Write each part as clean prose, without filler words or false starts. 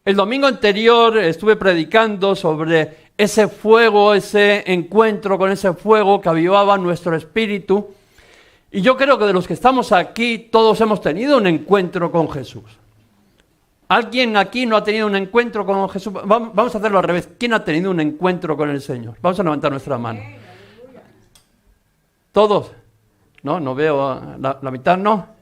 El domingo anterior estuve predicando sobre ese fuego, ese encuentro con ese fuego que avivaba nuestro espíritu. Y yo creo que de los que estamos aquí, todos hemos tenido un encuentro con Jesús. ¿Alguien aquí no ha tenido un encuentro con Jesús? Vamos a hacerlo al revés. ¿Quién ha tenido un encuentro con el Señor? Vamos a levantar nuestra mano. ¿Todos? No veo la mitad, ¿no?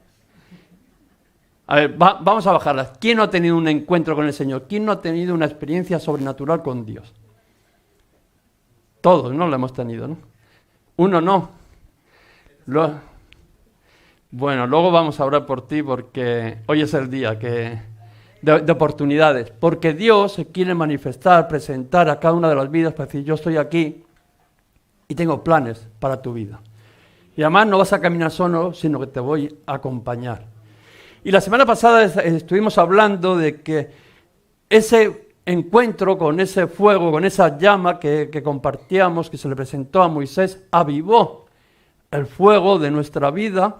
A ver, vamos a bajarlas. ¿Quién no ha tenido un encuentro con el Señor? ¿Quién no ha tenido una experiencia sobrenatural con Dios? Todos, ¿no? Lo hemos tenido, ¿no? Uno no. Bueno, luego vamos a orar por ti porque hoy es el día de oportunidades. Porque Dios se quiere manifestar, presentar a cada una de las vidas para decir, yo estoy aquí y tengo planes para tu vida. Y además no vas a caminar solo, sino que te voy a acompañar. Y la semana pasada estuvimos hablando de que ese encuentro con ese fuego, con esa llama que compartíamos, que se le presentó a Moisés, avivó el fuego de nuestra vida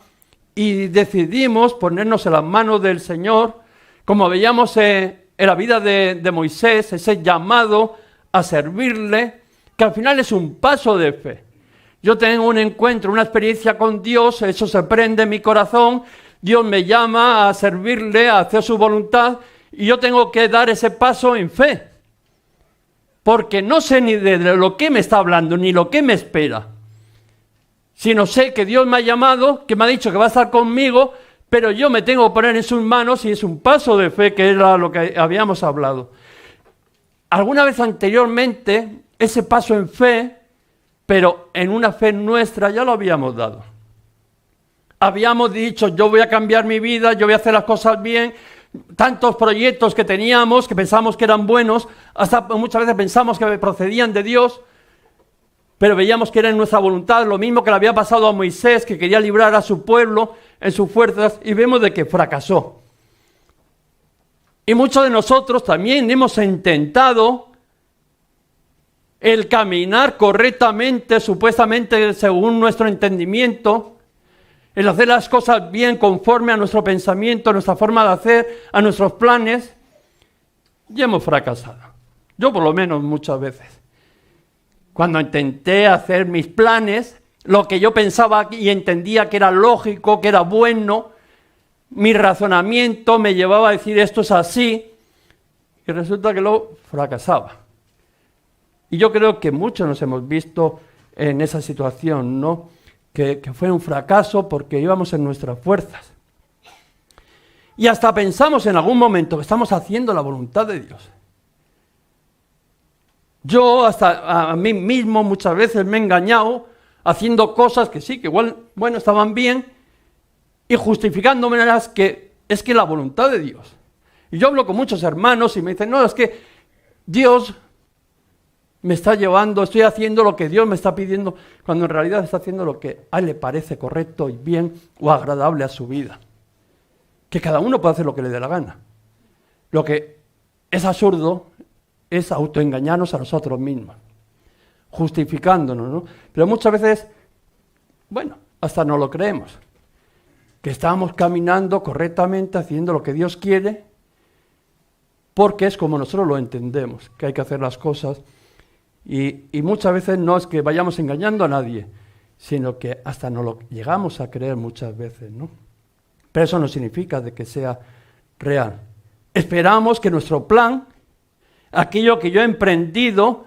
y decidimos ponernos en las manos del Señor, como veíamos en la vida de Moisés, ese llamado a servirle, que al final es un paso de fe. Yo tengo un encuentro, una experiencia con Dios, eso se prende en mi corazón, Dios me llama a servirle, a hacer su voluntad, y yo tengo que dar ese paso en fe. Porque no sé ni de lo que me está hablando, ni lo que me espera. Sino sé que Dios me ha llamado, que me ha dicho que va a estar conmigo, pero yo me tengo que poner en sus manos y es un paso de fe, que era lo que habíamos hablado. Alguna vez anteriormente, ese paso en fe, pero en una fe nuestra ya lo habíamos dado. Habíamos dicho, yo voy a cambiar mi vida, yo voy a hacer las cosas bien. Tantos proyectos que teníamos, que pensamos que eran buenos, hasta muchas veces pensamos que procedían de Dios, pero veíamos que era en nuestra voluntad, lo mismo que le había pasado a Moisés, que quería librar a su pueblo en sus fuerzas, y vemos de que fracasó. Y muchos de nosotros también hemos intentado el caminar correctamente, supuestamente según nuestro entendimiento, el hacer las cosas bien conforme a nuestro pensamiento, a nuestra forma de hacer, a nuestros planes, y hemos fracasado. Yo por lo menos muchas veces. Cuando intenté hacer mis planes, lo que yo pensaba y entendía que era lógico, que era bueno, mi razonamiento me llevaba a decir esto es así, y resulta que luego fracasaba. Y yo creo que muchos nos hemos visto en esa situación, ¿no? Que fue un fracaso porque íbamos en nuestras fuerzas. Y hasta pensamos en algún momento que estamos haciendo la voluntad de Dios. Yo hasta a mí mismo muchas veces me he engañado haciendo cosas que sí, que igual, bueno, estaban bien, y justificándome que es que la voluntad de Dios. Y yo hablo con muchos hermanos y me dicen, no, es que Dios me está llevando, estoy haciendo lo que Dios me está pidiendo, cuando en realidad está haciendo lo que a él le parece correcto y bien o agradable a su vida. Que cada uno puede hacer lo que le dé la gana. Lo que es absurdo es autoengañarnos a nosotros mismos, justificándonos, ¿no? Pero muchas veces, bueno, hasta no lo creemos, que estamos caminando correctamente, haciendo lo que Dios quiere, porque es como nosotros lo entendemos, que hay que hacer las cosas. Y muchas veces no es que vayamos engañando a nadie, sino que hasta no lo llegamos a creer muchas veces, ¿no? Pero eso no significa de que sea real. Esperamos que nuestro plan, aquello que yo he emprendido,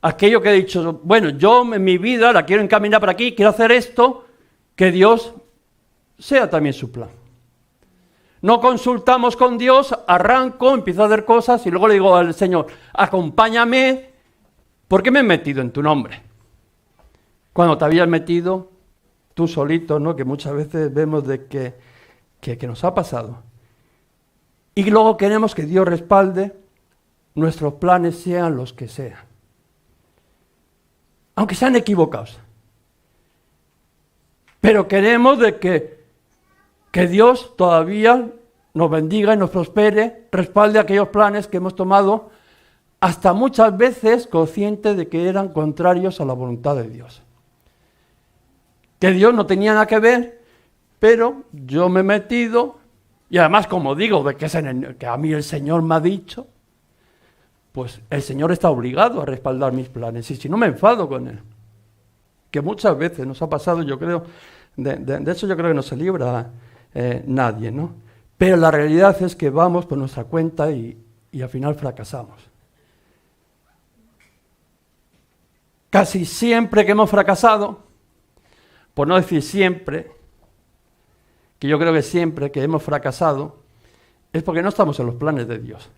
aquello que he dicho, bueno, yo en mi vida la quiero encaminar por aquí, quiero hacer esto, que Dios sea también su plan. No consultamos con Dios, arranco, empiezo a hacer cosas y luego le digo al Señor, acompáñame, ¿por qué me he metido en tu nombre? Cuando te habías metido tú solito, ¿no? Que muchas veces vemos de que nos ha pasado. Y luego queremos que Dios respalde nuestros planes, sean los que sean. Aunque sean equivocados. Pero queremos de que Dios todavía nos bendiga y nos prospere, respalde aquellos planes que hemos tomado, hasta muchas veces conscientes de que eran contrarios a la voluntad de Dios. Que Dios no tenía nada que ver, pero yo me he metido, y además como digo, de que a mí el Señor me ha dicho, pues el Señor está obligado a respaldar mis planes. Y si no, me enfado con Él. Que muchas veces nos ha pasado, yo creo, de eso yo creo que no se libra nadie, ¿no? Pero la realidad es que vamos por nuestra cuenta y al final fracasamos. Casi siempre que hemos fracasado, por no decir siempre, que yo creo que siempre que hemos fracasado, es porque no estamos en los planes de Dios.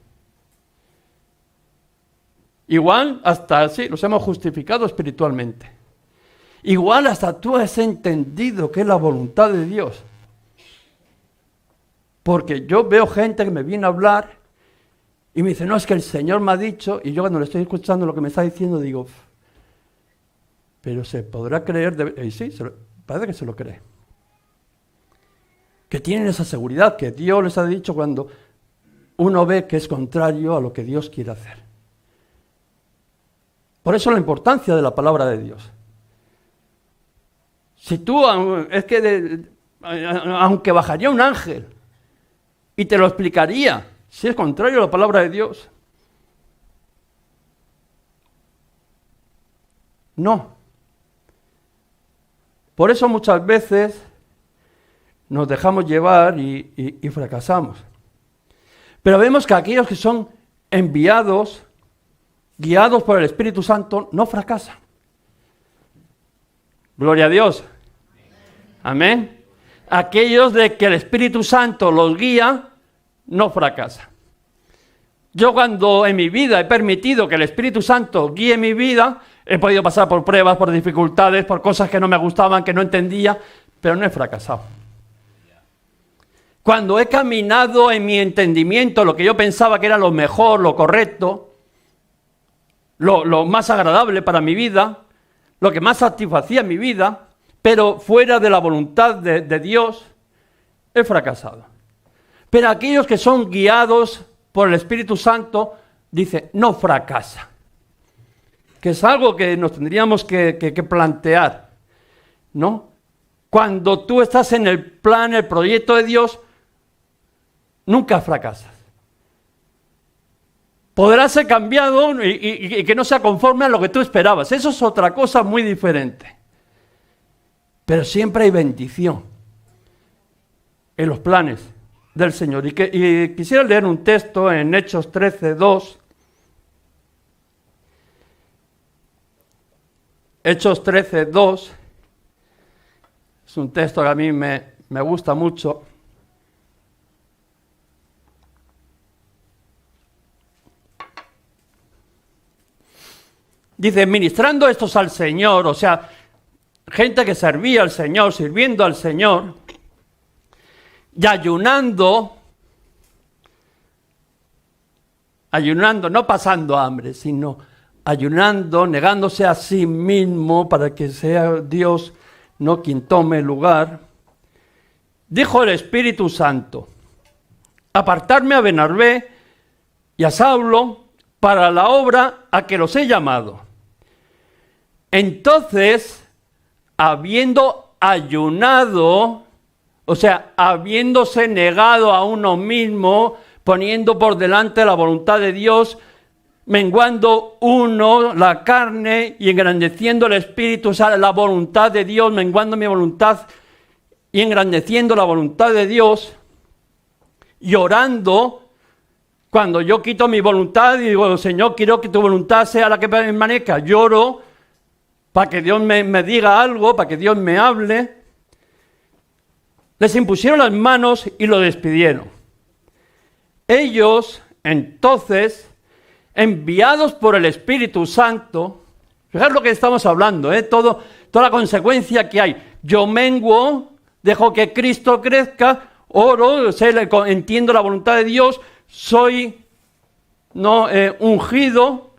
Igual hasta sí, los hemos justificado espiritualmente. Igual hasta tú has entendido que es la voluntad de Dios. Porque yo veo gente que me viene a hablar y me dice, no, es que el Señor me ha dicho, y yo cuando le estoy escuchando lo que me está diciendo digo, pero se podrá creer, y sí, parece que se lo cree. Que tienen esa seguridad que Dios les ha dicho cuando uno ve que es contrario a lo que Dios quiere hacer. Por eso la importancia de la palabra de Dios. Si tú, es que aunque bajaría un ángel y te lo explicaría, si es contrario a la palabra de Dios, no. Por eso muchas veces nos dejamos llevar y fracasamos. Pero vemos que aquellos que son enviados, guiados por el Espíritu Santo, no fracasan. Gloria a Dios. Amén. Aquellos de que el Espíritu Santo los guía, no fracasan. Yo cuando en mi vida he permitido que el Espíritu Santo guíe mi vida, he podido pasar por pruebas, por dificultades, por cosas que no me gustaban, que no entendía, pero no he fracasado. Cuando he caminado en mi entendimiento, lo que yo pensaba que era lo mejor, lo correcto, lo más agradable para mi vida, lo que más satisfacía mi vida, pero fuera de la voluntad de Dios, he fracasado. Pero aquellos que son guiados por el Espíritu Santo, dice, no fracasa. Que es algo que nos tendríamos que plantear, ¿no? Cuando tú estás en el plan, el proyecto de Dios, nunca fracasas. Podrá ser cambiado y que no sea conforme a lo que tú esperabas. Eso es otra cosa muy diferente. Pero siempre hay bendición en los planes del Señor. Y quisiera leer un texto en Hechos 13:2. Hechos 13:2. Es un texto que a mí me gusta mucho. Dice, ministrando estos al Señor, o sea, gente que servía al Señor, sirviendo al Señor, y ayunando, no pasando hambre, sino ayunando, negándose a sí mismo para que sea Dios no quien tome el lugar, dijo el Espíritu Santo, apartarme a Bernabé y a Saulo para la obra a que los he llamado. Entonces, habiendo ayunado, o sea, habiéndose negado a uno mismo, poniendo por delante la voluntad de Dios, menguando uno la carne y engrandeciendo el espíritu, o sea, la voluntad de Dios, menguando mi voluntad y engrandeciendo la voluntad de Dios, y orando, cuando yo quito mi voluntad y digo, Señor, quiero que tu voluntad sea la que permanezca, lloro para que Dios me diga algo, para que Dios me hable. Les impusieron las manos y lo despidieron. Ellos, entonces, enviados por el Espíritu Santo, fijaos lo que estamos hablando, toda la consecuencia que hay. Yo menguo, dejo que Cristo crezca, oro, entiendo la voluntad de Dios, soy ungido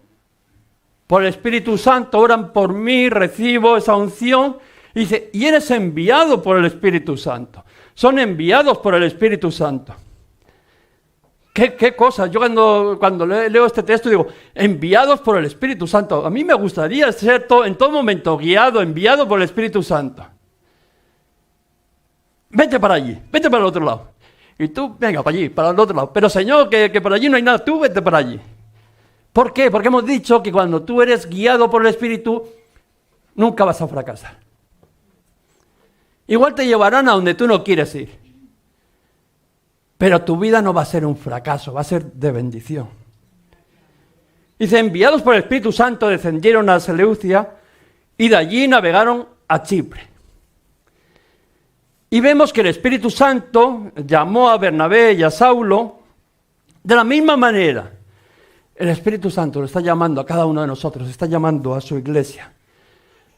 por el Espíritu Santo, oran por mí, recibo esa unción. Y dice, y eres enviado por el Espíritu Santo. Son enviados por el Espíritu Santo. ¿Qué cosa? Yo cuando leo este texto digo, enviados por el Espíritu Santo. A mí me gustaría ser en todo momento guiado, enviado por el Espíritu Santo. Vete para allí, vete para el otro lado. Y tú, venga, para allí, para el otro lado. Pero Señor, que por allí no hay nada, tú vete para allí. ¿Por qué? Porque hemos dicho que cuando tú eres guiado por el Espíritu, nunca vas a fracasar. Igual te llevarán a donde tú no quieres ir. Pero tu vida no va a ser un fracaso, va a ser de bendición. Dice, enviados por el Espíritu Santo descendieron a Seleucia y de allí navegaron a Chipre. Y vemos que el Espíritu Santo llamó a Bernabé y a Saulo de la misma manera. El Espíritu Santo lo está llamando a cada uno de nosotros, está llamando a su iglesia.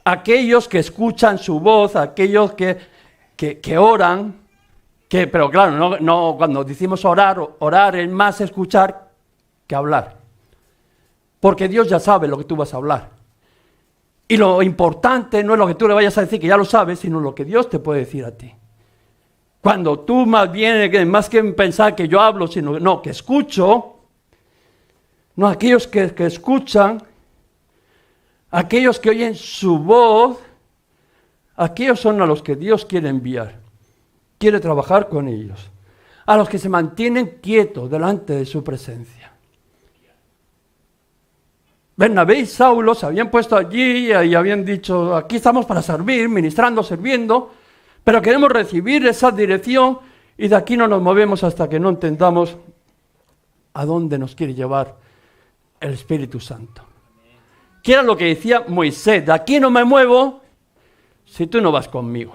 Aquellos que escuchan su voz, aquellos que oran, pero claro, no cuando decimos orar es más escuchar que hablar. Porque Dios ya sabe lo que tú vas a hablar. Y lo importante no es lo que tú le vayas a decir, que ya lo sabes, sino lo que Dios te puede decir a ti. Cuando tú más bien, más que pensar que yo hablo, sino no, que escucho, no, aquellos que escuchan, aquellos que oyen su voz, aquellos son a los que Dios quiere enviar, quiere trabajar con ellos, a los que se mantienen quietos delante de su presencia. Bernabé y Saulo se habían puesto allí y habían dicho, aquí estamos para servir, ministrando, sirviendo, pero queremos recibir esa dirección y de aquí no nos movemos hasta que no entendamos a dónde nos quiere llevar el Espíritu Santo. Que era lo que decía Moisés, de aquí no me muevo si tú no vas conmigo.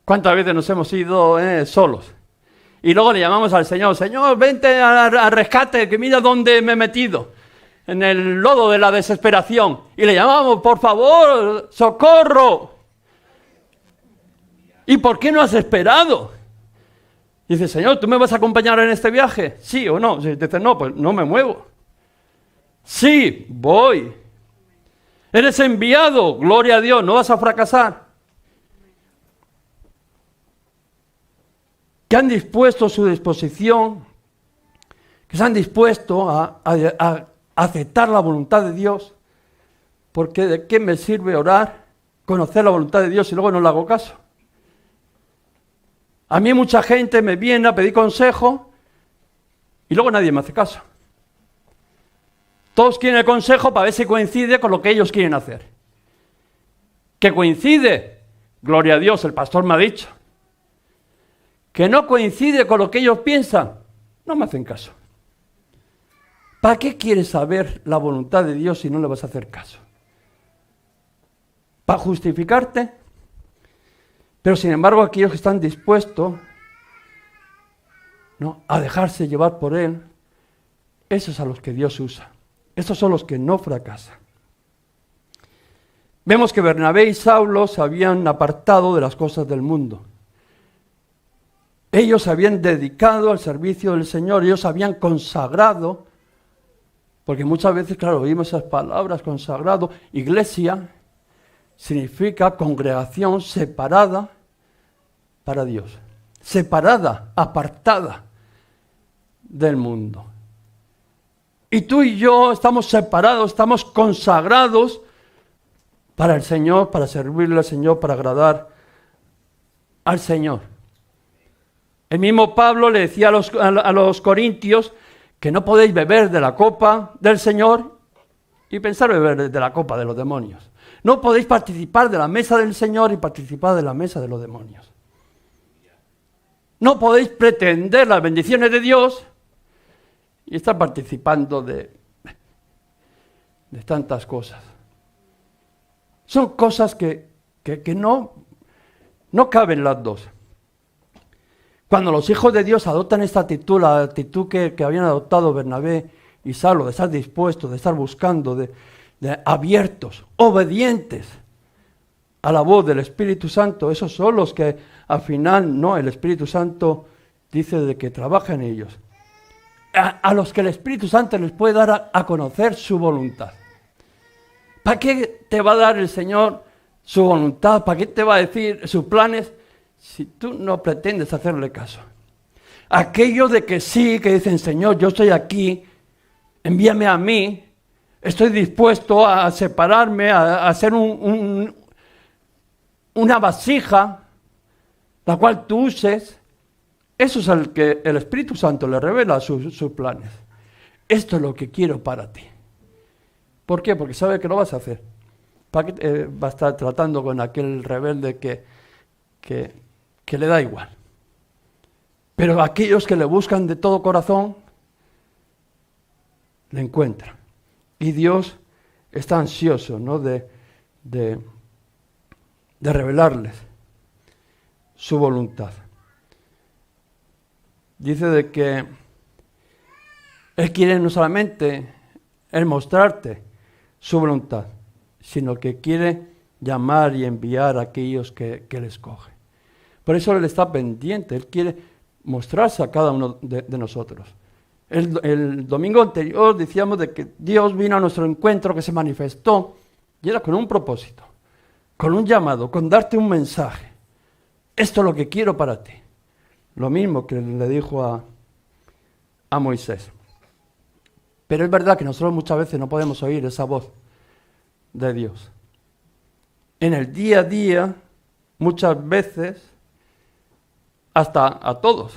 ¿Cuántas veces nos hemos ido solos? Y luego le llamamos al Señor, Señor, vente al rescate, que mira dónde me he metido. En el lodo de la desesperación. Y le llamamos, por favor, socorro. ¿Y por qué no has esperado? Dice, Señor, ¿tú me vas a acompañar en este viaje? ¿Sí o no? Dice, no, pues no me muevo. Sí, voy. Eres enviado, gloria a Dios, no vas a fracasar. Que han dispuesto su disposición, que se han dispuesto a aceptar la voluntad de Dios, porque ¿de qué me sirve orar, conocer la voluntad de Dios y luego no le hago caso? A mí mucha gente me viene a pedir consejo y luego nadie me hace caso. Todos quieren el consejo para ver si coincide con lo que ellos quieren hacer. ¿Que coincide? Gloria a Dios, el pastor me ha dicho. ¿Que no coincide con lo que ellos piensan? No me hacen caso. ¿Para qué quieres saber la voluntad de Dios si no le vas a hacer caso? ¿Para justificarte? Pero sin embargo, aquellos que están dispuestos, ¿no?, a dejarse llevar por Él, esos a los que Dios usa. Esos son los que no fracasan. Vemos que Bernabé y Saulo se habían apartado de las cosas del mundo. Ellos se habían dedicado al servicio del Señor, ellos se habían consagrado, porque muchas veces, claro, oímos esas palabras, consagrado. Iglesia significa congregación separada para Dios, separada, apartada del mundo. Y tú y yo estamos separados, estamos consagrados para el Señor, para servirle al Señor, para agradar al Señor. El mismo Pablo le decía a los corintios que no podéis beber de la copa del Señor y pensar beber de la copa de los demonios. No podéis participar de la mesa del Señor y participar de la mesa de los demonios. No podéis pretender las bendiciones de Dios y estar participando de tantas cosas. Son cosas que no caben las dos. Cuando los hijos de Dios adoptan esta actitud, la actitud que habían adoptado Bernabé y Saulo, de estar dispuestos, de estar buscando, de abiertos, obedientes a la voz del Espíritu Santo, esos son los que al final, no, el Espíritu Santo dice de que trabaja en ellos. A los que el Espíritu Santo les puede dar a conocer su voluntad. ¿Para qué te va a dar el Señor su voluntad? ¿Para qué te va a decir sus planes si tú no pretendes hacerle caso? Aquellos de que sí, que dicen, Señor, yo estoy aquí, envíame a mí, estoy dispuesto a separarme, a hacer una vasija, la cual tú uses. Eso es el que el Espíritu Santo le revela sus planes. esto es lo que quiero para ti. ¿Por qué? Porque sabe que lo vas a hacer. ¿Para qué va a estar tratando con aquel rebelde que le da igual? Pero aquellos que le buscan de todo corazón, le encuentran. Y Dios está ansioso, ¿no?, de revelarles su voluntad. Dice de que Él quiere no solamente mostrarte su voluntad, sino que quiere llamar y enviar a aquellos que Él escoge. Por eso Él está pendiente, Él quiere mostrarse a cada uno de nosotros. El domingo anterior decíamos de que Dios vino a nuestro encuentro, que se manifestó, y era con un propósito, con un llamado, con darte un mensaje. Esto es lo que quiero para ti. Lo mismo que le dijo a Moisés. Pero es verdad que nosotros muchas veces no podemos oír esa voz de Dios. En el día a día, muchas veces, hasta a todos,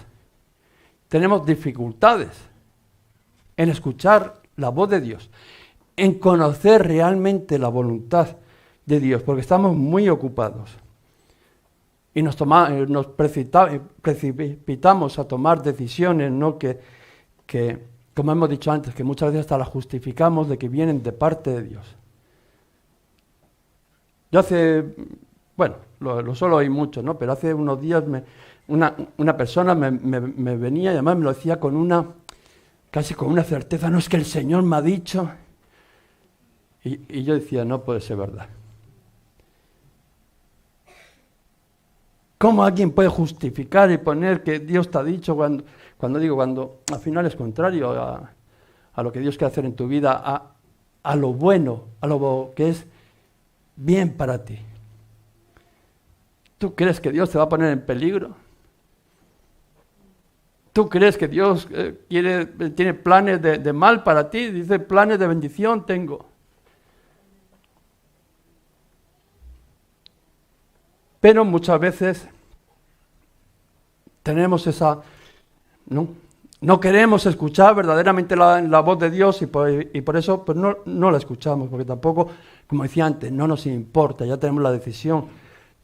tenemos dificultades en escuchar la voz de Dios, en conocer realmente la voluntad de Dios, porque estamos muy ocupados y nos precipitamos a tomar decisiones, ¿no?, que, como hemos dicho antes, que muchas veces hasta las justificamos de que vienen de parte de Dios. Yo lo suelo oír mucho, ¿no?, pero hace unos días una persona me venía y además me lo decía casi con una certeza, no, es que el Señor me ha dicho, y yo decía, no puede ser verdad. ¿Cómo alguien puede justificar y poner que Dios te ha dicho cuando al final es contrario a lo que Dios quiere hacer en tu vida, a lo bueno, a lo que es bien para ti? ¿Tú crees que Dios te va a poner en peligro? ¿Tú crees que Dios tiene planes de mal para ti? Dice, planes de bendición tengo. Pero muchas veces tenemos no queremos escuchar verdaderamente la voz de Dios y por eso pues no la escuchamos, porque tampoco, como decía antes, no nos importa, ya tenemos la decisión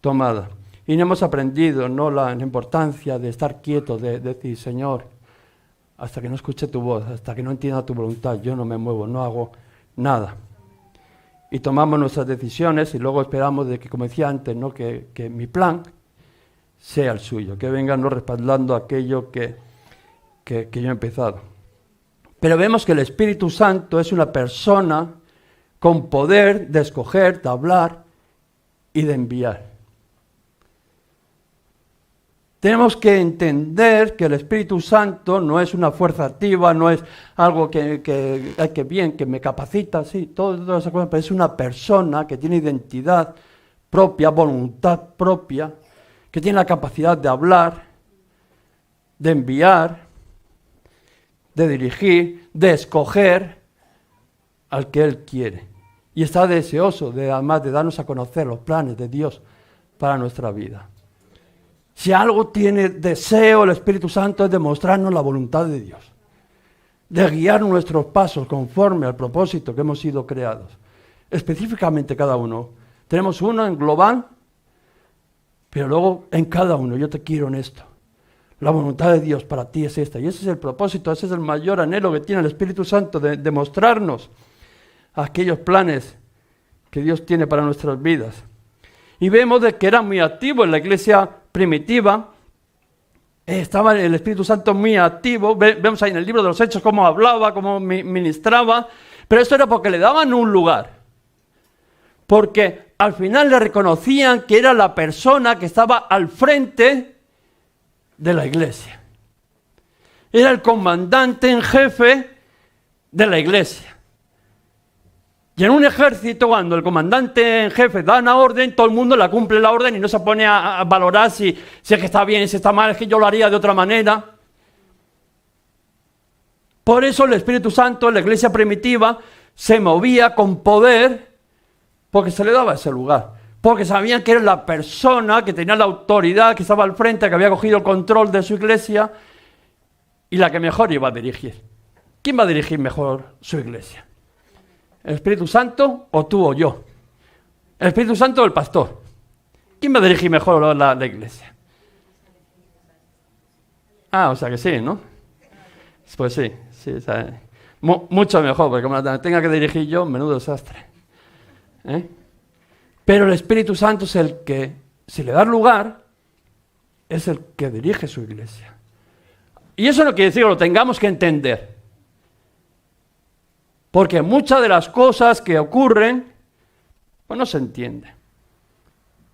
tomada. Y no hemos aprendido, ¿no?, la importancia de estar quietos, de decir, Señor, hasta que no escuche tu voz, hasta que no entienda tu voluntad, yo no me muevo, no hago nada. Y tomamos nuestras decisiones y luego esperamos de que, como decía antes, ¿no?, que mi plan sea el suyo, que venga no respaldando aquello que yo he empezado. Pero vemos que el Espíritu Santo es una persona con poder de escoger, de hablar y de enviar. Tenemos que entender que el Espíritu Santo no es una fuerza activa, no es algo que me capacita, sí, todas esas cosas, pero es una persona que tiene identidad propia, voluntad propia, que tiene la capacidad de hablar, de enviar, de dirigir, de escoger al que Él quiere. Y está deseoso, además de darnos a conocer los planes de Dios para nuestra vida. Si algo tiene deseo el Espíritu Santo es de mostrarnos la voluntad de Dios, de guiar nuestros pasos conforme al propósito que hemos sido creados. Específicamente cada uno. Tenemos uno en global, pero luego en cada uno, yo te quiero en esto. La voluntad de Dios para ti es esta. Y ese es el propósito, ese es el mayor anhelo que tiene el Espíritu Santo, de mostrarnos aquellos planes que Dios tiene para nuestras vidas. Y vemos de que era muy activo en la iglesia primitiva, estaba el Espíritu Santo muy activo. Vemos ahí en el libro de los Hechos cómo hablaba, cómo ministraba, pero esto era porque le daban un lugar, porque al final le reconocían que era la persona que estaba al frente de la iglesia, era el comandante en jefe de la iglesia. Y en un ejército, cuando el comandante en jefe da una orden, todo el mundo la cumple la orden y no se pone a valorar si es que está bien, si está mal, es que yo lo haría de otra manera. Por eso el Espíritu Santo en la iglesia primitiva se movía con poder, porque se le daba ese lugar. Porque sabían que era la persona que tenía la autoridad, que estaba al frente, que había cogido el control de su iglesia y la que mejor iba a dirigir. ¿quién va a dirigir mejor su iglesia? ¿El Espíritu Santo o tú o yo? ¿El Espíritu Santo o el pastor? ¿Quién va a dirigir mejor la iglesia? O sea que sí, ¿no? Pues sí, o sea, mucho mejor, porque como la tenga que dirigir yo, menudo desastre. Pero el Espíritu Santo es el que, si le das lugar, es el que dirige su iglesia. Y eso no quiere decir que lo tengamos que entender. Porque muchas de las cosas que ocurren, pues no se entiende.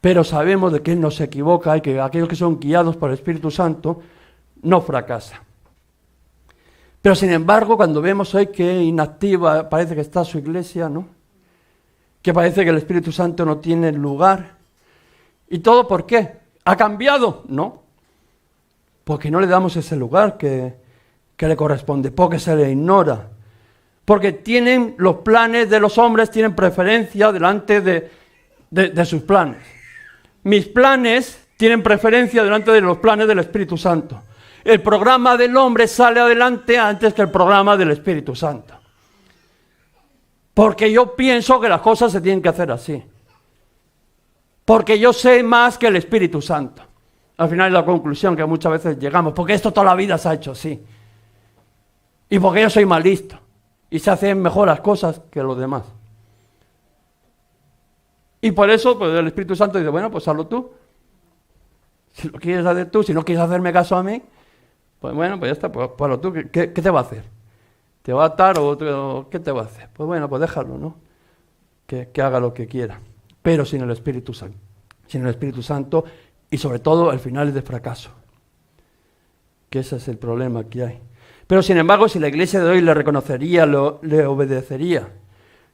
Pero sabemos de que Él no se equivoca y que aquellos que son guiados por el Espíritu Santo no fracasan. Pero sin embargo, cuando vemos hoy que inactiva parece que está su iglesia, ¿no? Que parece que el Espíritu Santo no tiene lugar. ¿Y todo por qué? ¿Ha cambiado? No. Porque no le damos ese lugar que le corresponde, porque se le ignora. Porque tienen los planes de los hombres, tienen preferencia delante de sus planes. Mis planes tienen preferencia delante de los planes del Espíritu Santo. El programa del hombre sale adelante antes que el programa del Espíritu Santo. Porque yo pienso que las cosas se tienen que hacer así. Porque yo sé más que el Espíritu Santo. Al final es la conclusión que muchas veces llegamos. Porque esto toda la vida se ha hecho así. Y porque yo soy más listo. Y se hacen mejor las cosas que los demás. Y por eso pues, el Espíritu Santo dice, bueno, pues hazlo tú. Si lo quieres hacer tú, si no quieres hacerme caso a mí, pues bueno, pues ya está, pues hazlo tú. ¿Qué te va a hacer? ¿Te va a atar o qué te va a hacer? Pues bueno, pues déjalo, ¿no? Que haga lo que quiera. Pero sin el Espíritu Santo. Sin el Espíritu Santo y sobre todo el final es de fracaso. Que ese es el problema que hay. Pero sin embargo, si la iglesia de hoy le reconocería, le obedecería,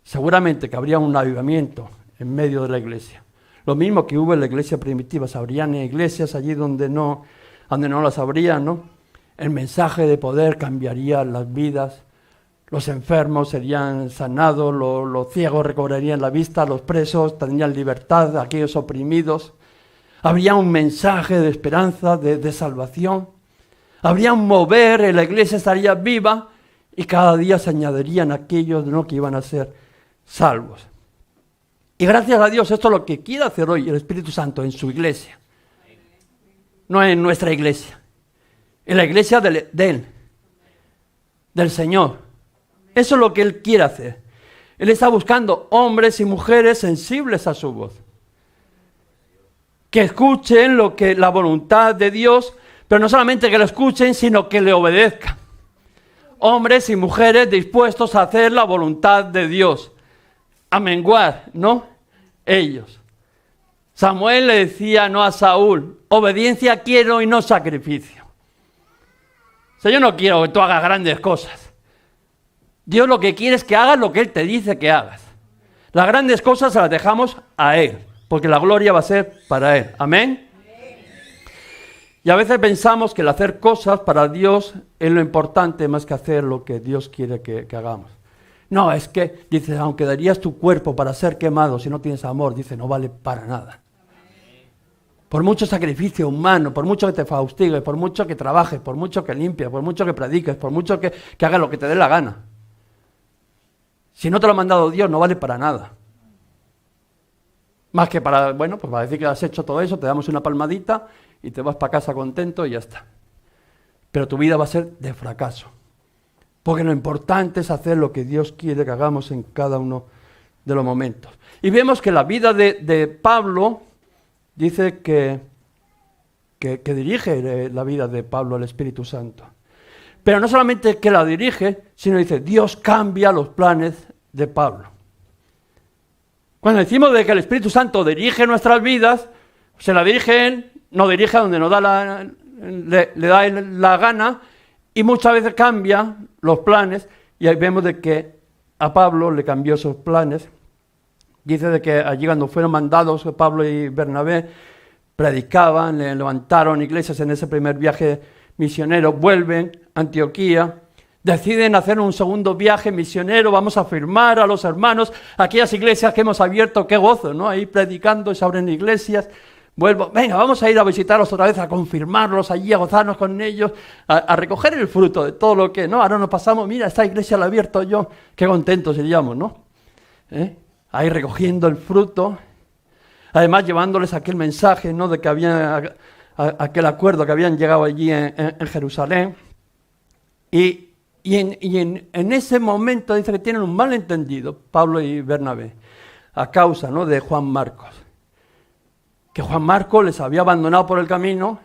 seguramente que habría un avivamiento en medio de la iglesia. Lo mismo que hubo en la iglesia primitiva, se habrían iglesias allí donde no las habría, ¿no? El mensaje de poder cambiaría las vidas, los enfermos serían sanados, los ciegos recobrarían la vista, los presos tendrían libertad, aquellos oprimidos. Habría un mensaje de esperanza, de salvación. Habría un mover, la iglesia estaría viva y cada día se añadirían aquellos ¿no? que iban a ser salvos. Y gracias a Dios, esto es lo que quiere hacer hoy el Espíritu Santo en su iglesia. No en nuestra iglesia, en la iglesia de Él, del Señor. Eso es lo que Él quiere hacer. Él está buscando hombres y mujeres sensibles a su voz. Que escuchen la voluntad de Dios, pero no solamente que lo escuchen, sino que le obedezcan. Hombres y mujeres dispuestos a hacer la voluntad de Dios. A menguar, ¿no? Ellos. Samuel le decía no a Saúl, obediencia quiero y no sacrificio. O sea, yo no quiero que tú hagas grandes cosas. Dios lo que quiere es que hagas lo que Él te dice que hagas. Las grandes cosas se las dejamos a Él, porque la gloria va a ser para Él. ¿Amén? Y a veces pensamos que el hacer cosas para Dios es lo importante más que hacer lo que Dios quiere que hagamos. No, es que, dice, aunque darías tu cuerpo para ser quemado, si no tienes amor, dice, no vale para nada. Por mucho sacrificio humano, por mucho que te faustigues, por mucho que trabajes, por mucho que limpies, por mucho que prediques, por mucho que hagas lo que te dé la gana. Si no te lo ha mandado Dios, no vale para nada. Más que para, bueno, pues para decir que has hecho todo eso, te damos una palmadita y te vas para casa contento y ya está. Pero tu vida va a ser de fracaso. Porque lo importante es hacer lo que Dios quiere que hagamos en cada uno de los momentos. Y vemos que la vida de Pablo dice que dirige la vida de Pablo el Espíritu Santo. Pero no solamente que la dirige, sino dice, Dios cambia los planes de Pablo. Cuando decimos de que el Espíritu Santo dirige nuestras vidas, se la dirige Él, nos dirige a donde nos da le da la gana, y muchas veces cambia los planes, y ahí vemos de que a Pablo le cambió esos planes. Dice de que allí cuando fueron mandados Pablo y Bernabé, predicaban, levantaron iglesias en ese primer viaje misionero, vuelven a Antioquía, deciden hacer un segundo viaje misionero, vamos a firmar a los hermanos, aquellas iglesias que hemos abierto, qué gozo, ¿no? Ahí predicando, se abren iglesias, vuelvo, venga, vamos a ir a visitarlos otra vez, a confirmarlos allí, a gozarnos con ellos, a recoger el fruto de todo lo que, ¿no? Ahora nos pasamos, mira, esta iglesia la he abierto yo, qué contentos seríamos, ¿no? Ahí recogiendo el fruto, además llevándoles aquel mensaje, ¿no? De que había aquel acuerdo que habían llegado allí en Jerusalén. Y en ese momento dice que tienen un malentendido, Pablo y Bernabé, a causa, ¿no? De Juan Marcos. Que Juan Marcos les había abandonado por el camino,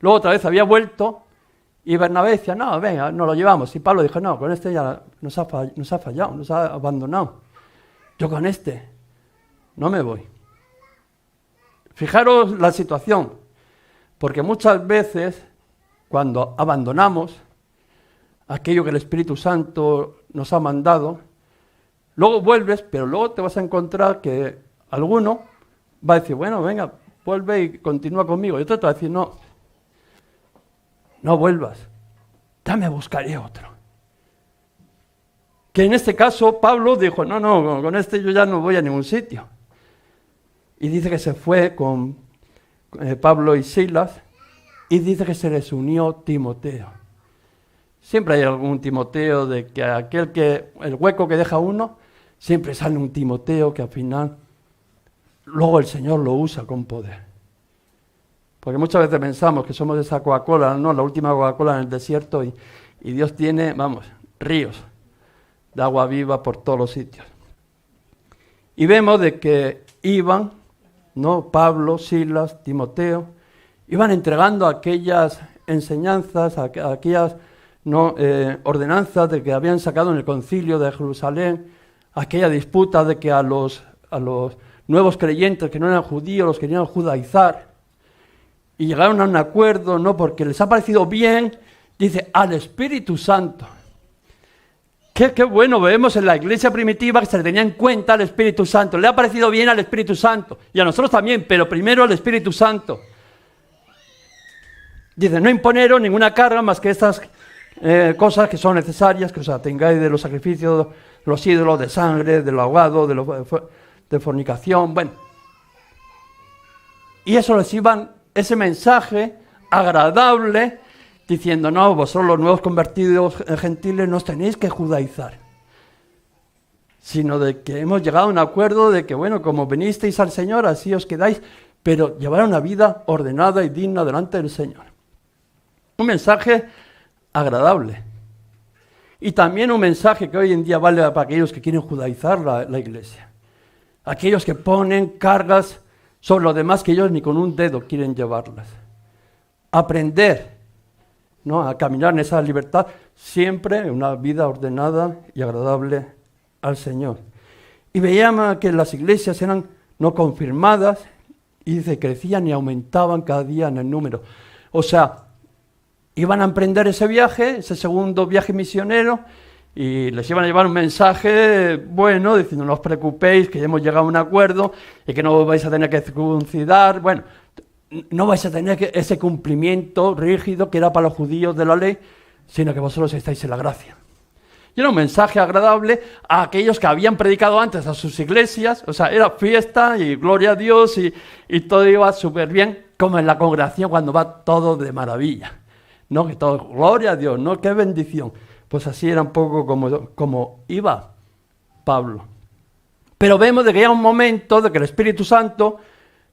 luego otra vez había vuelto, y Bernabé decía, no, venga, nos lo llevamos. Y Pablo dijo, no, con este ya nos ha fallado, nos ha abandonado. Yo con este no me voy. Fijaros la situación, porque muchas veces cuando abandonamos aquello que el Espíritu Santo nos ha mandado, luego vuelves, pero luego te vas a encontrar que alguno va a decir, bueno, venga, vuelve y continúa conmigo. Y otro te va a decir, no vuelvas, me buscaré otro. Que en este caso Pablo dijo, no, con este yo ya no voy a ningún sitio. Y dice que se fue con Pablo y Silas, y dice que se les unió Timoteo. Siempre hay algún Timoteo, de que el hueco que deja uno, siempre sale un Timoteo que al final, luego el Señor lo usa con poder. Porque muchas veces pensamos que somos esa Coca-Cola, ¿no? La última Coca-Cola en el desierto, y Dios tiene, ríos de agua viva por todos los sitios. Y vemos de que iban, ¿no? Pablo, Silas, Timoteo, iban entregando aquellas enseñanzas, aquellas, ¿no? Ordenanzas de que habían sacado en el concilio de Jerusalén, aquella disputa de que a los nuevos creyentes que no eran judíos los querían judaizar, y llegaron a un acuerdo, ¿no? Porque les ha parecido bien, dice, al Espíritu Santo. Qué bueno vemos en la iglesia primitiva que se le tenía en cuenta al Espíritu Santo. Le ha parecido bien al Espíritu Santo, y a nosotros también, pero primero al Espíritu Santo. Dice, no imponeros ninguna carga más que estas cosas que son necesarias, que os atengáis de los sacrificios, los ídolos, de sangre, del ahogado, de fornicación, bueno. Y eso les iban, ese mensaje agradable, diciendo, no, vosotros los nuevos convertidos gentiles no os tenéis que judaizar, sino de que hemos llegado a un acuerdo de que, bueno, como vinisteis al Señor, así os quedáis, pero llevar una vida ordenada y digna delante del Señor. Un mensaje agradable. Y también un mensaje que hoy en día vale para aquellos que quieren judaizar la iglesia. Aquellos que ponen cargas sobre los demás que ellos ni con un dedo quieren llevarlas. Aprender, ¿no? A caminar en esa libertad, siempre en una vida ordenada y agradable al Señor. Y veíamos que las iglesias eran no confirmadas, y dice, crecían y aumentaban cada día en el número. O sea, iban a emprender ese viaje, ese segundo viaje misionero, y les iban a llevar un mensaje bueno, diciendo, no os preocupéis, que ya hemos llegado a un acuerdo, y que no vais a tener que circuncidar, bueno, no vais a tener ese cumplimiento rígido que era para los judíos de la ley, sino que vosotros estáis en la gracia. Y era un mensaje agradable a aquellos que habían predicado antes a sus iglesias, o sea, era fiesta y gloria a Dios, y todo iba súper bien, como en la congregación cuando va todo de maravilla. No, que todo, gloria a Dios, no, qué bendición. Pues así era un poco como iba Pablo. Pero vemos de que llega un momento de que el Espíritu Santo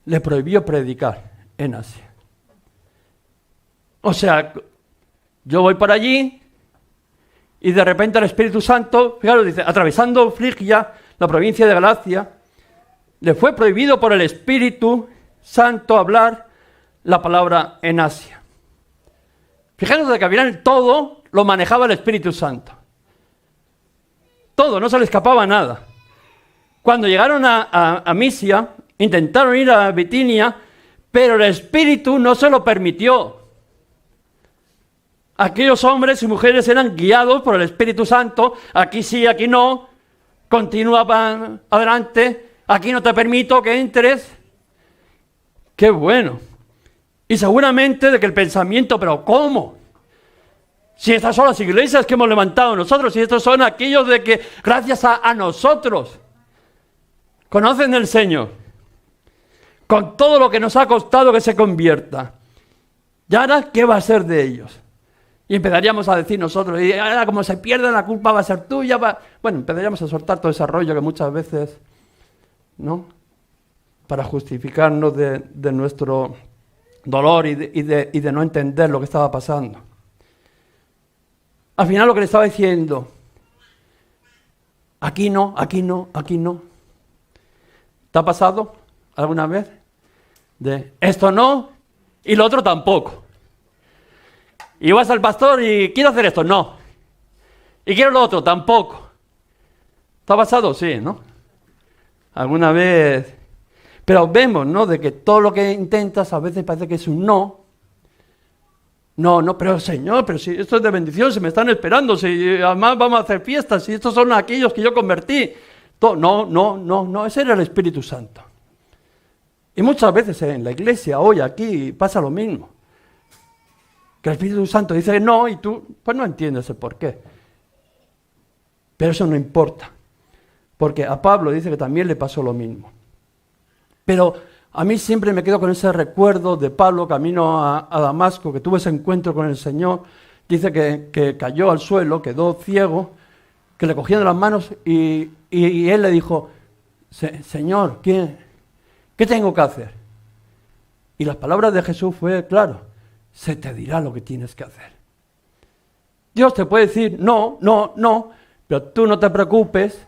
le prohibió predicar en Asia. O sea, yo voy por allí y de repente el Espíritu Santo, fíjate, dice, atravesando Frigia, la provincia de Galacia, le fue prohibido por el Espíritu Santo hablar la palabra en Asia. Fijaros de que al final todo lo manejaba el Espíritu Santo. Todo, no se le escapaba nada. Cuando llegaron a Misia, intentaron ir a Bitinia, pero el Espíritu no se lo permitió. Aquellos hombres y mujeres eran guiados por el Espíritu Santo, aquí sí, aquí no, continúa adelante, aquí no te permito que entres. ¡Qué bueno! Y seguramente de que el pensamiento, ¿pero cómo? Si estas son las iglesias que hemos levantado nosotros, si estos son aquellos de que gracias a nosotros conocen el Señor, con todo lo que nos ha costado que se convierta. ¿Y ahora qué va a ser de ellos? Y empezaríamos a decir nosotros, y ahora como se pierde la culpa va a ser tuya. Bueno, empezaríamos a soltar todo ese rollo que muchas veces, ¿no? Para justificarnos de nuestro dolor y de no entender lo que estaba pasando. Al final lo que le estaba diciendo, aquí no, aquí no, aquí no. ¿Te ha pasado alguna vez? De esto no y lo otro tampoco. Y vas al pastor y quiero hacer esto, no. Y quiero lo otro, tampoco. ¿Te ha pasado? Sí, ¿no? Alguna vez. Pero vemos, ¿no? De que todo lo que intentas a veces parece que es un no. No, pero Señor, pero si esto es de bendición, si me están esperando, si además vamos a hacer fiestas, si estos son aquellos que yo convertí. No, ese era el Espíritu Santo. Y muchas veces en la iglesia, hoy aquí, pasa lo mismo. Que el Espíritu Santo dice no y tú pues no entiendes el por qué. Pero eso no importa. Porque a Pablo dice que también le pasó lo mismo. Pero a mí siempre me quedo con ese recuerdo de Pablo camino a Damasco, que tuvo ese encuentro con el Señor. Dice que cayó al suelo, quedó ciego, que le cogían de las manos y él le dijo, Señor, ¿qué tengo que hacer? Y las palabras de Jesús fue, claro, se te dirá lo que tienes que hacer. Dios te puede decir, no, pero tú no te preocupes,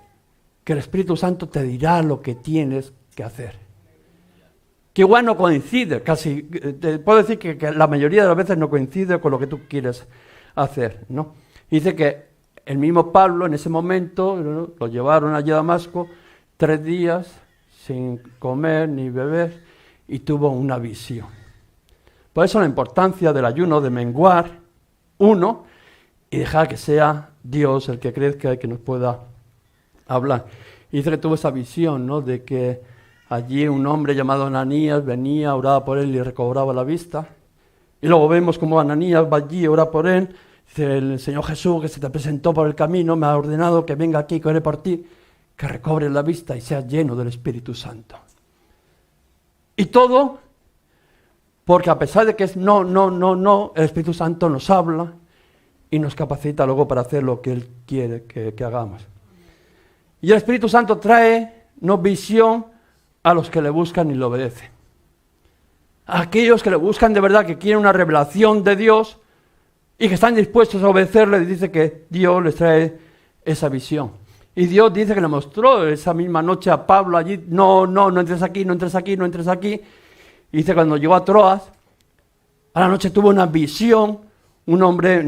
que el Espíritu Santo te dirá lo que tienes que hacer. Que igual no coincide, casi, te puedo decir que la mayoría de las veces no coincide con lo que tú quieres hacer, ¿no? Y dice que el mismo Pablo en ese momento, ¿no? Lo llevaron allí a Damasco 3 días sin comer ni beber y tuvo una visión. Por eso la importancia del ayuno, de menguar uno y dejar que sea Dios el que crezca y que nos pueda hablar. Y dice que tuvo esa visión, ¿no? De que allí un hombre llamado Ananías venía, oraba por él y recobraba la vista. Y luego vemos como Ananías va allí, ora por él. Dice el Señor Jesús que se te presentó por el camino, me ha ordenado que venga aquí, que ore por ti, que recobre la vista y sea lleno del Espíritu Santo. Y todo porque a pesar de que es no, el Espíritu Santo nos habla y nos capacita luego para hacer lo que Él quiere que hagamos. Y el Espíritu Santo trae visión a los que le buscan y le obedecen. A aquellos que le buscan de verdad, que quieren una revelación de Dios y que están dispuestos a obedecerle, dice que Dios les trae esa visión. Y Dios dice que le mostró esa misma noche a Pablo allí, no entres aquí, no entres aquí, no entres aquí. Y dice cuando llegó a Troas, a la noche tuvo una visión, un hombre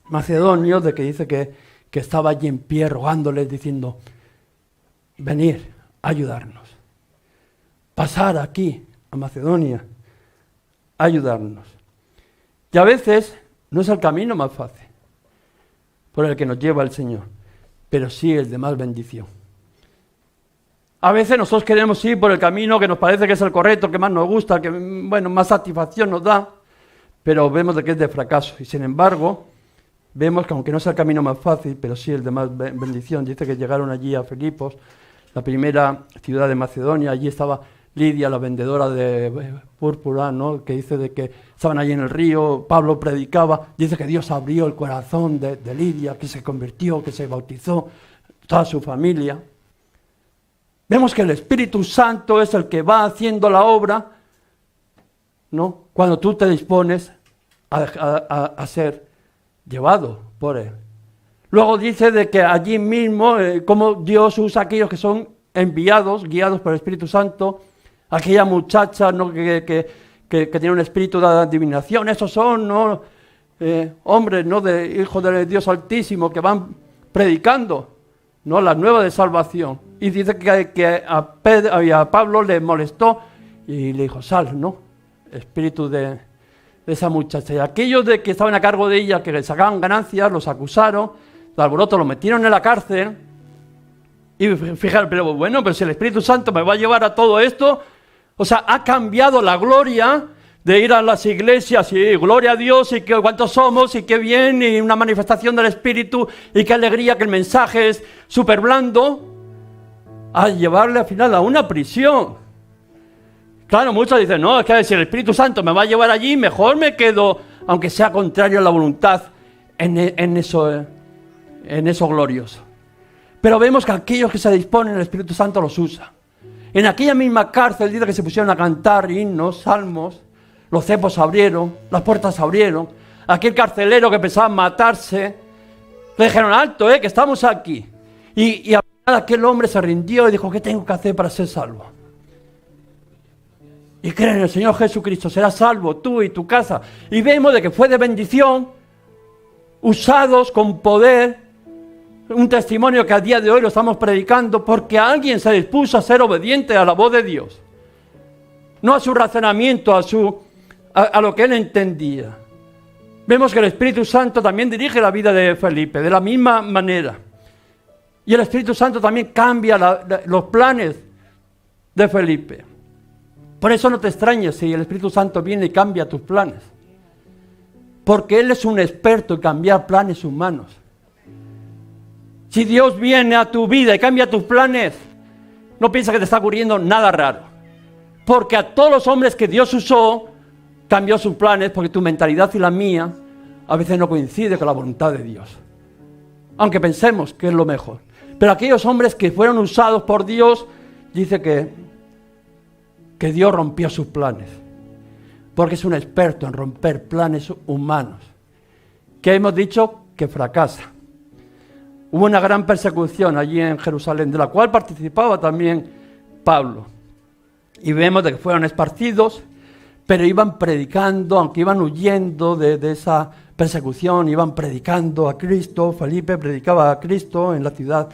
macedonio, de que dice que estaba allí en pie rogándoles, diciendo, venir a ayudarnos. Pasar aquí a Macedonia, ayudarnos. Y a veces no es el camino más fácil por el que nos lleva el Señor, pero sí el de más bendición. A veces nosotros queremos ir por el camino que nos parece que es el correcto, que más nos gusta, que más satisfacción nos da, pero vemos de que es de fracaso. Y sin embargo, vemos que aunque no es el camino más fácil, pero sí el de más bendición. Dice que llegaron allí a Filipos, la primera ciudad de Macedonia, allí estaba Lidia, la vendedora de púrpura, ¿no? Que dice de que estaban allí en el río, Pablo predicaba, dice que Dios abrió el corazón de Lidia, que se convirtió, que se bautizó, toda su familia. Vemos que el Espíritu Santo es el que va haciendo la obra, ¿no? Cuando tú te dispones a ser llevado por Él. Luego dice de que allí mismo, como Dios usa a aquellos que son enviados, guiados por el Espíritu Santo, aquella muchacha, ¿no? que tiene un espíritu de adivinación, esos son, ¿no? Hombres, ¿no? De hijos de Dios Altísimo que van predicando, ¿no? La nueva de salvación. Y dice que a Pablo le molestó y le dijo, sal, ¿no? Espíritu de esa muchacha. Y aquellos de que estaban a cargo de ella, que le sacaban ganancias, los acusaron, de alboroto, los metieron en la cárcel. Y fijaros, pero si el Espíritu Santo me va a llevar a todo esto, o sea, ha cambiado la gloria de ir a las iglesias y gloria a Dios y que cuántos somos y qué bien y una manifestación del Espíritu y qué alegría que el mensaje es súper blando, a llevarle al final a una prisión. Claro, muchos dicen, no, es que si el Espíritu Santo me va a llevar allí, mejor me quedo, aunque sea contrario a la voluntad, en eso glorioso. Pero vemos que aquellos que se disponen, el Espíritu Santo los usa. En aquella misma cárcel dice que se pusieron a cantar himnos, salmos, los cepos se abrieron, las puertas se abrieron. Aquel carcelero que pensaba matarse, le dijeron, alto, que estamos aquí. Y al final aquel hombre se rindió y dijo, ¿qué tengo que hacer para ser salvo? Y cree en el Señor Jesucristo, serás salvo tú y tu casa. Y vemos de que fue de bendición, usados con poder, un testimonio que a día de hoy lo estamos predicando porque alguien se dispuso a ser obediente a la voz de Dios. No a su razonamiento, a lo que él entendía. Vemos que el Espíritu Santo también dirige la vida de Felipe de la misma manera. Y el Espíritu Santo también cambia los planes de Felipe. Por eso no te extrañes si el Espíritu Santo viene y cambia tus planes. Porque Él es un experto en cambiar planes humanos. Si Dios viene a tu vida y cambia tus planes, no piensa que te está ocurriendo nada raro. Porque a todos los hombres que Dios usó, cambió sus planes, porque tu mentalidad y la mía a veces no coincide con la voluntad de Dios. Aunque pensemos que es lo mejor. Pero aquellos hombres que fueron usados por Dios, dice que Dios rompió sus planes. Porque es un experto en romper planes humanos. Que hemos dicho que fracasa. Hubo una gran persecución allí en Jerusalén, de la cual participaba también Pablo. Y vemos de que fueron esparcidos, pero iban predicando, aunque iban huyendo de esa persecución, iban predicando a Cristo. Felipe predicaba a Cristo en la ciudad,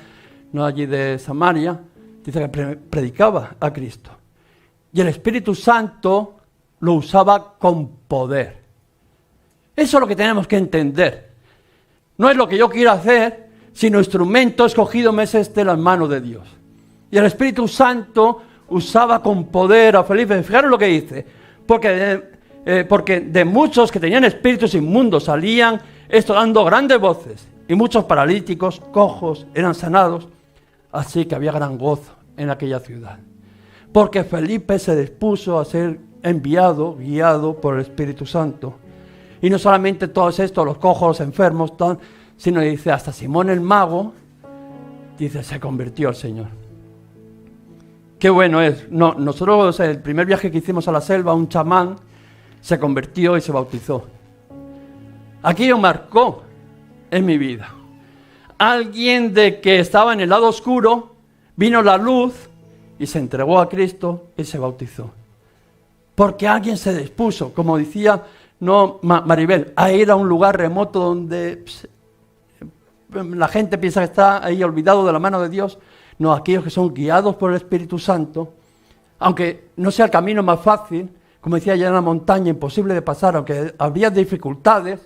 no allí de Samaria, dice que predicaba a Cristo. Y el Espíritu Santo lo usaba con poder. Eso es lo que tenemos que entender. No es lo que yo quiero hacer, sino instrumento escogido me es de las manos de Dios. Y el Espíritu Santo usaba con poder a Felipe. Fijaros lo que dice. Porque de muchos que tenían espíritus inmundos salían esto dando grandes voces. Y muchos paralíticos, cojos, eran sanados. Así que había gran gozo en aquella ciudad. Porque Felipe se dispuso a ser enviado, guiado por el Espíritu Santo. Y no solamente todos estos, los cojos, los enfermos, sino dice, hasta Simón el mago, dice, se convirtió al Señor. Qué bueno es. No, nosotros, el primer viaje que hicimos a la selva, un chamán se convirtió y se bautizó. Aquello marcó en mi vida. Alguien de que estaba en el lado oscuro, vino la luz y se entregó a Cristo y se bautizó. Porque alguien se dispuso, como decía Maribel, a ir a un lugar remoto donde la gente piensa que está ahí olvidado de la mano de Dios. No, aquellos que son guiados por el Espíritu Santo, aunque no sea el camino más fácil, como decía ya en la montaña, imposible de pasar, aunque habría dificultades,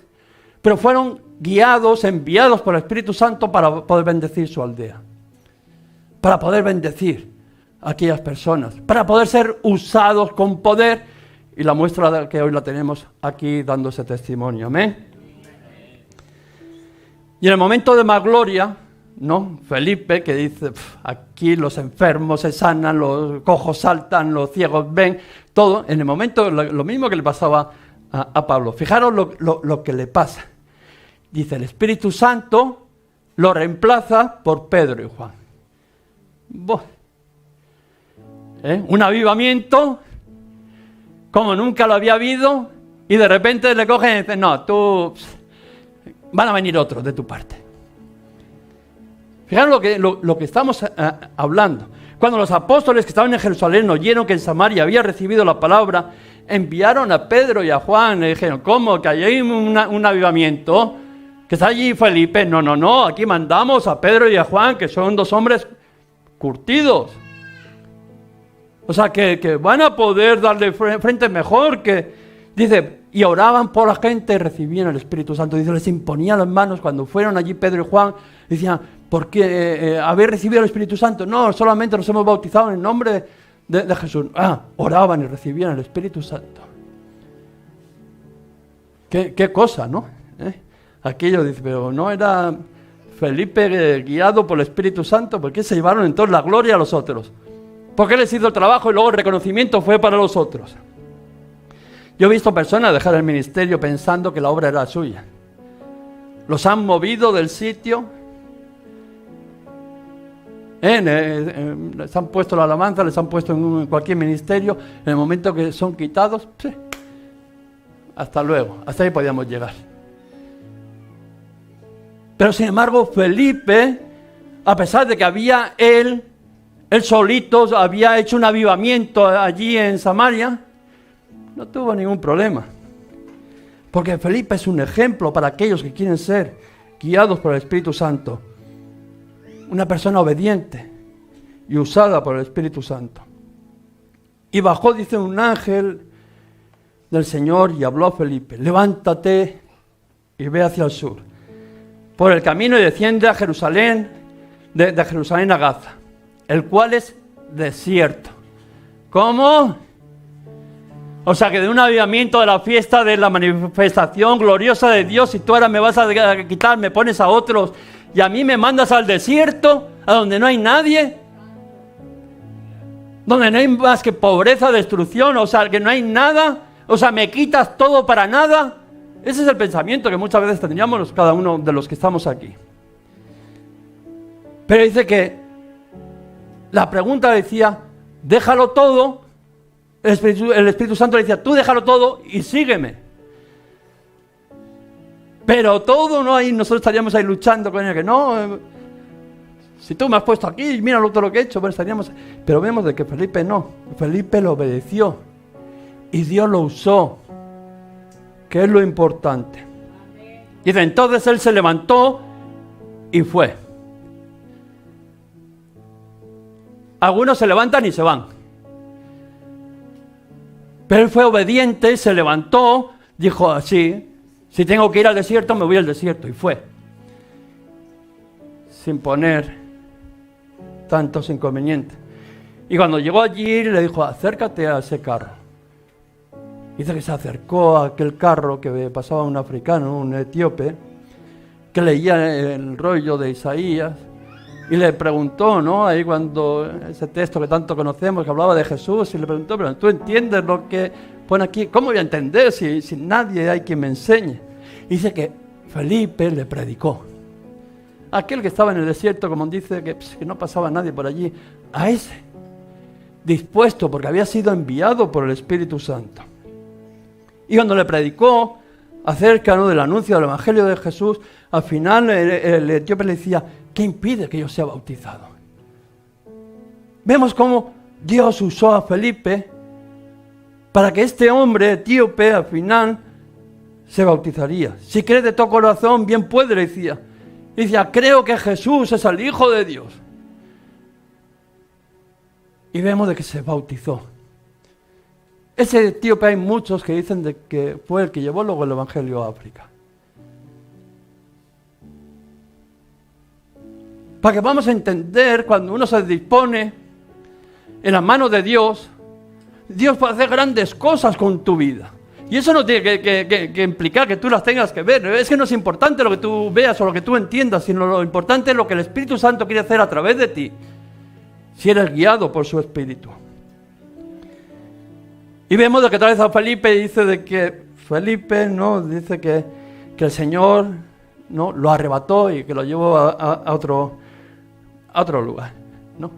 pero fueron guiados, enviados por el Espíritu Santo para poder bendecir su aldea, para poder bendecir a aquellas personas, para poder ser usados con poder, y la muestra de que hoy la tenemos aquí dando ese testimonio. Amén. Y en el momento de más gloria, ¿no? Felipe, que dice, aquí los enfermos se sanan, los cojos saltan, los ciegos ven, todo. En el momento, lo mismo que le pasaba a Pablo. Fijaros lo que le pasa. Dice, el Espíritu Santo lo reemplaza por Pedro y Juan. Un avivamiento como nunca lo había habido, y de repente le cogen y dicen, no, van a venir otros de tu parte. Fijaros lo que estamos hablando. Cuando los apóstoles que estaban en Jerusalén oyeron que en Samaria había recibido la palabra, enviaron a Pedro y a Juan. Le dijeron, ¿cómo? ¿Que hay un avivamiento? ¿Que está allí Felipe? No, aquí mandamos a Pedro y a Juan, que son dos hombres curtidos. O sea, que van a poder darle frente mejor. Dice, y oraban por la gente y recibían el Espíritu Santo. Dice, les imponían las manos. Cuando fueron allí Pedro y Juan, decían, ¿por qué habéis recibido el Espíritu Santo? No, solamente nos hemos bautizado en el nombre de Jesús. Oraban y recibían el Espíritu Santo. Qué cosa, ¿no? Aquello dice, pero no era Felipe guiado por el Espíritu Santo. ¿Por qué se llevaron entonces la gloria a los otros? Porque Él les hizo el trabajo y luego el reconocimiento fue para los otros. Yo he visto personas dejar el ministerio pensando que la obra era suya. Los han movido del sitio. Les han puesto la alabanza, les han puesto en cualquier ministerio. En el momento que son quitados, sí, hasta luego, hasta ahí podíamos llegar. Pero sin embargo, Felipe, a pesar de que había él solito había hecho un avivamiento allí en Samaria, no tuvo ningún problema. Porque Felipe es un ejemplo para aquellos que quieren ser guiados por el Espíritu Santo. Una persona obediente y usada por el Espíritu Santo. Y bajó, dice, un ángel del Señor y habló a Felipe: levántate y ve hacia el sur, por el camino, y desciende a Jerusalén, de Jerusalén a Gaza, el cual es desierto. ¿Cómo? O sea, que de un avivamiento de la fiesta, de la manifestación gloriosa de Dios, y tú ahora me vas a quitar, me pones a otros, y a mí me mandas al desierto, a donde no hay nadie, donde no hay más que pobreza, destrucción, o sea, que no hay nada, o sea, me quitas todo para nada. Ese es el pensamiento que muchas veces tendríamos cada uno de los que estamos aquí. Pero dice que la pregunta decía: déjalo todo. El Espíritu Santo le decía: tú déjalo todo y sígueme. Pero todo no, ahí nosotros estaríamos ahí luchando con él, que no, si tú me has puesto aquí, mira todo lo que he hecho, pues estaríamos. Pero vemos de que Felipe no, Felipe lo obedeció y Dios lo usó, que es lo importante. Y de entonces él se levantó y fue. Algunos se levantan y se van. Pero él fue obediente, se levantó, dijo así: si tengo que ir al desierto, me voy al desierto. Y fue. Sin poner tantos inconvenientes. Y cuando llegó allí, le dijo: acércate a ese carro. Dice que se acercó a aquel carro que pasaba un africano, un etíope, que leía el rollo de Isaías. Y le preguntó, ¿no? Ahí cuando ese texto que tanto conocemos, que hablaba de Jesús, y le preguntó: pero ¿tú entiendes lo que pone aquí? ¿Cómo voy a entender si nadie hay quien me enseñe? Y dice que Felipe le predicó. Aquel que estaba en el desierto, como dice, que no pasaba nadie por allí, a ese, dispuesto, porque había sido enviado por el Espíritu Santo. Y cuando le predicó acerca, ¿no?, del anuncio del Evangelio de Jesús, al final el etíope le decía: ¿qué impide que yo sea bautizado? Vemos cómo Dios usó a Felipe para que este hombre etíope al final se bautizaría. Si crees de todo corazón, bien puede, le decía. Y decía: creo que Jesús es el Hijo de Dios. Y vemos de que se bautizó. Ese etíope, hay muchos que dicen de que fue el que llevó luego el Evangelio a África. Para que vamos a entender, cuando uno se dispone en las manos de Dios, Dios puede hacer grandes cosas con tu vida. Y eso no tiene que implicar que tú las tengas que ver. Es que no es importante lo que tú veas o lo que tú entiendas, sino lo importante es lo que el Espíritu Santo quiere hacer a través de ti, si eres guiado por su Espíritu. Y vemos de que otra vez a Felipe dice de que Felipe, ¿no?, dice que el Señor, ¿no?, lo arrebató y que lo llevó a otro lugar, ¿no?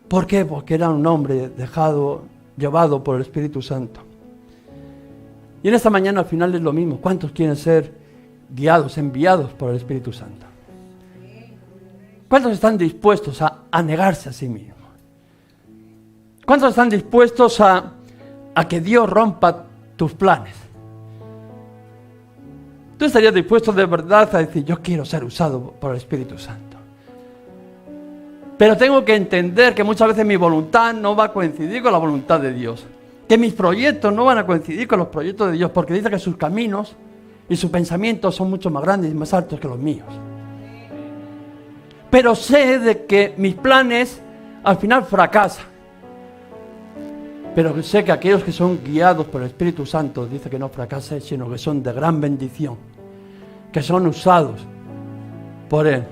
¿Por qué? Porque era un hombre llevado por el Espíritu Santo. Y en esta mañana al final es lo mismo. ¿Cuántos quieren ser guiados, enviados por el Espíritu Santo? ¿Cuántos están dispuestos a negarse a sí mismos? ¿Cuántos están dispuestos a que Dios rompa tus planes? ¿Tú estarías dispuesto de verdad a decir: yo quiero ser usado por el Espíritu Santo? Pero tengo que entender que muchas veces mi voluntad no va a coincidir con la voluntad de Dios. Que mis proyectos no van a coincidir con los proyectos de Dios, porque dice que sus caminos y sus pensamientos son mucho más grandes y más altos que los míos. Pero sé de que mis planes al final fracasan. Pero sé que aquellos que son guiados por el Espíritu Santo, dice que no fracasen, sino que son de gran bendición, que son usados por Él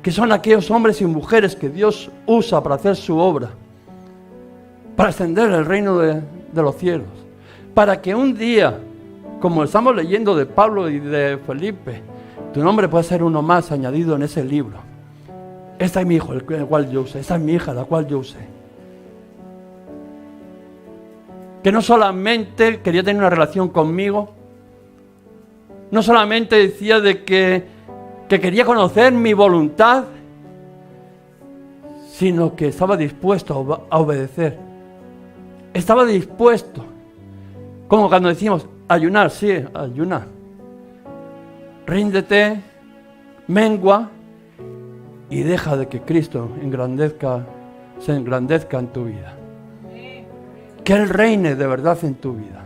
que son aquellos hombres y mujeres que Dios usa para hacer su obra, para extender el reino de los cielos, para que un día, como estamos leyendo de Pablo y de Felipe, tu nombre puede ser uno más añadido en ese libro. Esta es mi hijo, el cual yo usé. Esta es mi hija, la cual yo usé. Que no solamente quería tener una relación conmigo, no solamente decía de que quería conocer mi voluntad, sino que estaba dispuesto a obedecer. Estaba dispuesto, como cuando decimos ayunar, sí, ayunar. Ríndete, mengua y deja de que Cristo se engrandezca en tu vida. Que Él reine de verdad en tu vida.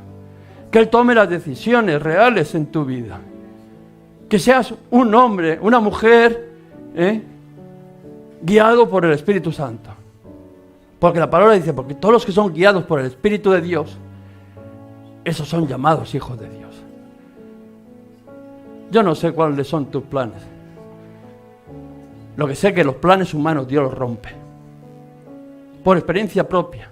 Que Él tome las decisiones reales en tu vida. Que seas un hombre, una mujer, guiado por el Espíritu Santo. Porque la palabra dice, porque todos los que son guiados por el Espíritu de Dios, esos son llamados hijos de Dios. Yo no sé cuáles son tus planes. Lo que sé es que los planes humanos Dios los rompe. Por experiencia propia.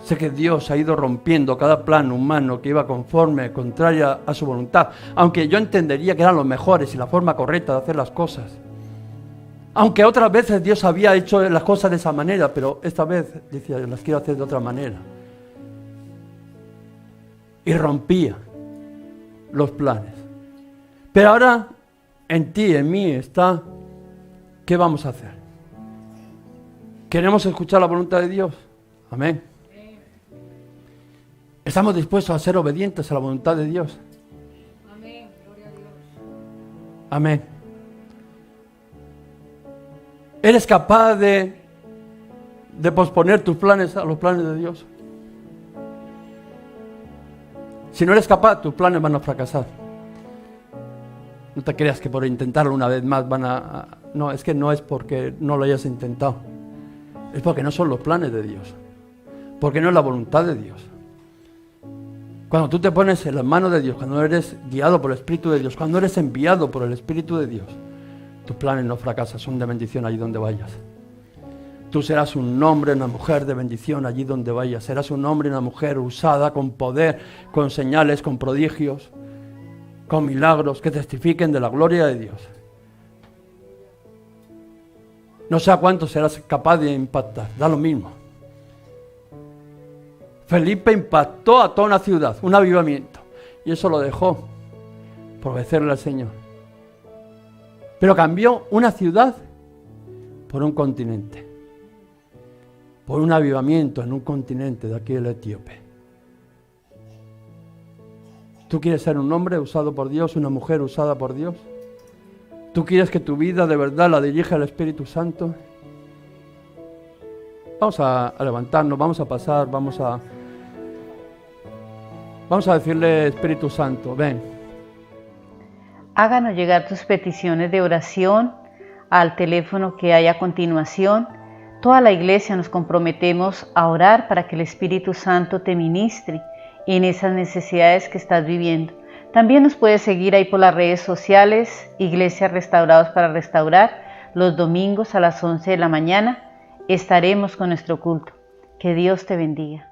Sé que Dios ha ido rompiendo cada plan humano que iba conforme, contraria a su voluntad. Aunque yo entendería que eran los mejores y la forma correcta de hacer las cosas. Aunque otras veces Dios había hecho las cosas de esa manera, pero esta vez decía, las quiero hacer de otra manera. Y rompía los planes. Pero ahora en ti, en mí está, ¿qué vamos a hacer? ¿Queremos escuchar la voluntad de Dios? Amén. ¿Estamos dispuestos a ser obedientes a la voluntad de Dios? Amén. Gloria a Dios. Amén. ¿Eres capaz de posponer tus planes a los planes de Dios? Si no eres capaz, tus planes van a fracasar. No te creas que por intentarlo una vez más no, es que no es porque no lo hayas intentado. Es porque no son los planes de Dios. Porque no es la voluntad de Dios. Cuando tú te pones en las manos de Dios, cuando eres guiado por el Espíritu de Dios, cuando eres enviado por el Espíritu de Dios, tus planes no fracasan, son de bendición allí donde vayas. Tú serás un hombre, una mujer de bendición allí donde vayas. Serás un hombre, una mujer usada con poder, con señales, con prodigios, con milagros que testifiquen de la gloria de Dios. No sé a cuánto serás capaz de impactar, da lo mismo. Felipe impactó a toda una ciudad, un avivamiento, y eso lo dejó por obedecerle al Señor. Pero cambió una ciudad por un continente, por un avivamiento en un continente de aquí el etíope. ¿Tú quieres ser un hombre usado por Dios, una mujer usada por Dios? ¿Tú quieres que tu vida de verdad la dirija el Espíritu Santo? Vamos a levantarnos, vamos a pasar, vamos a decirle, Espíritu Santo, ven. Háganos llegar tus peticiones de oración al teléfono que hay a continuación. Toda la iglesia nos comprometemos a orar para que el Espíritu Santo te ministre en esas necesidades que estás viviendo. También nos puedes seguir ahí por las redes sociales, Iglesias Restaurados para Restaurar. Los domingos a las 11 de la mañana estaremos con nuestro culto. Que Dios te bendiga.